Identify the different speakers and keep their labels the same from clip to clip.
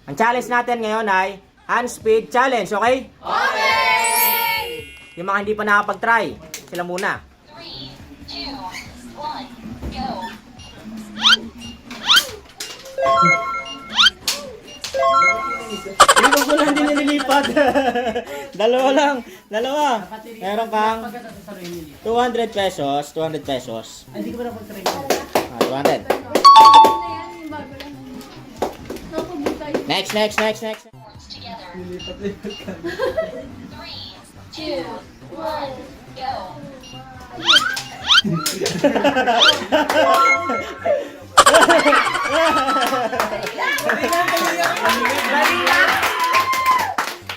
Speaker 1: Ang challenge natin ngayon ay hand speed challenge, okay?
Speaker 2: Okay!
Speaker 1: Yung mga hindi pa nakapag-try, sila muna.
Speaker 2: 3, 2, 1, go!
Speaker 1: Hindi ko lang din nililipat. Dalawa lang. Dalawa. Meron kang 200 pesos. 200 pesos.
Speaker 3: Hindi ko na pag-try.
Speaker 1: 200. Next.
Speaker 2: Words together. 3, 2, 1, go!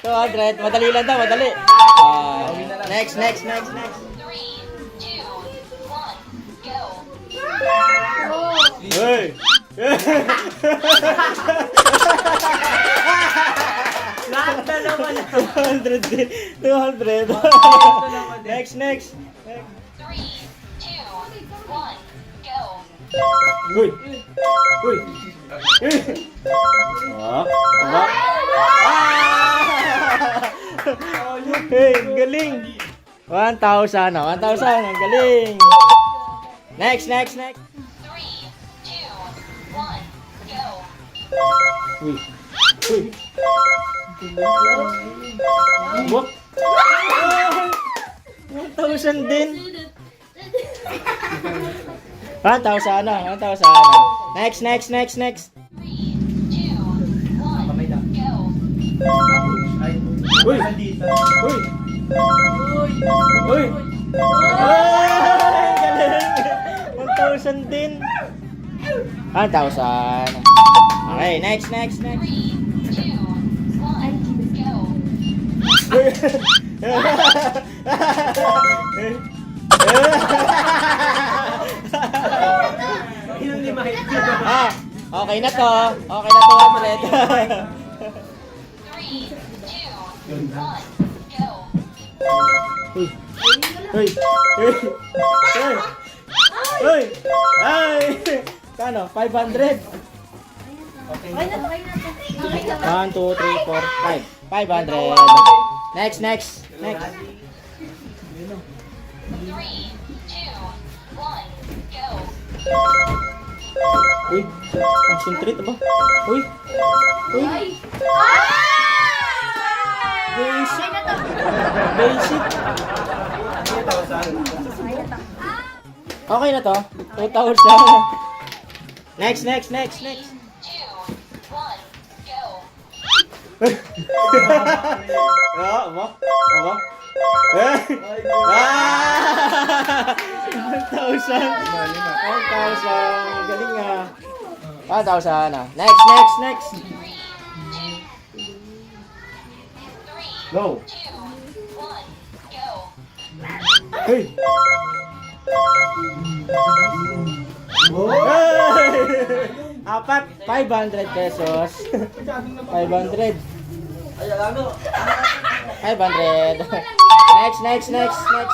Speaker 1: $200. Madali lang daw, madali. Next.
Speaker 2: 3, 2, 1, go!
Speaker 1: Hey!
Speaker 3: Lahat na naman.
Speaker 1: 200 din. 200. Next.
Speaker 2: 3, 2, 1, go!
Speaker 1: Uy! Oh. Hey, galing. 1,000. 1,000. Ang galing. Next.
Speaker 2: 3, 2, 1, go!
Speaker 1: Uy. What? 1,000 din. 1,000 na. 1,000. Next.
Speaker 2: 3, 2, 1, go!
Speaker 1: Uy! Ay, galing. 1,000 din. 1,000. Okay, next.
Speaker 2: 3, 2, 1, go!
Speaker 1: Okay na to. Okay na to,
Speaker 2: 3, 2, 1, go!
Speaker 1: 100. Uy! Ay! Kano? 500? 1, 2, 3, 4, 5. 500. Next.
Speaker 2: 3, 2, 1, go!
Speaker 1: Uy! Concentrate ba? Uy! Basic! Okay na to. 2,000. Next.
Speaker 2: 3, 2, 1, go!
Speaker 1: Aba? 1,000. 1,000. Galing nga. 1,000 na. Next.
Speaker 2: 3, 2, 3,
Speaker 1: Go.
Speaker 2: 2, 1, go!
Speaker 1: Hey! Apat, 500 pesos. 500. 500. Next.
Speaker 2: 3,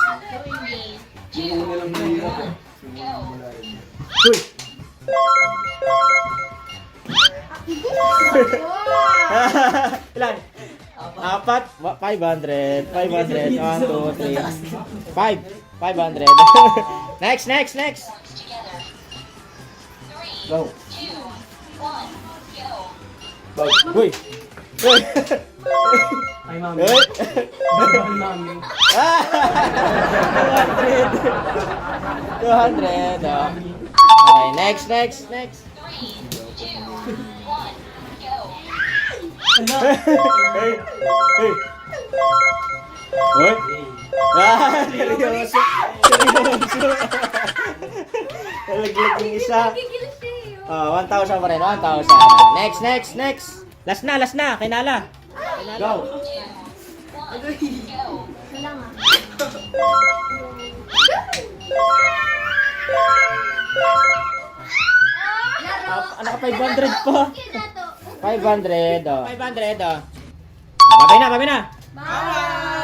Speaker 2: 2, 1, go!
Speaker 1: Uy! Ilan? Apat, 500. 500. 1, 2, 3. 5. 500. Next.
Speaker 2: Together. 3,
Speaker 1: Go.
Speaker 2: 2, 1, go!
Speaker 1: Uy! Uy!
Speaker 3: Ay, mami.
Speaker 1: Uy!
Speaker 3: Ay, mami.
Speaker 1: 200. Okay, next.
Speaker 2: 3, 2, 1, go!
Speaker 1: Hey! Uy! Seryoso! Talaglag yung isa. 1,000 pa rin. 1,000. Next. Last na. Kinala. Go.
Speaker 2: 2, 1, go!
Speaker 1: Ano ka 500 pa? 500. 500. Babay na.
Speaker 2: Bye!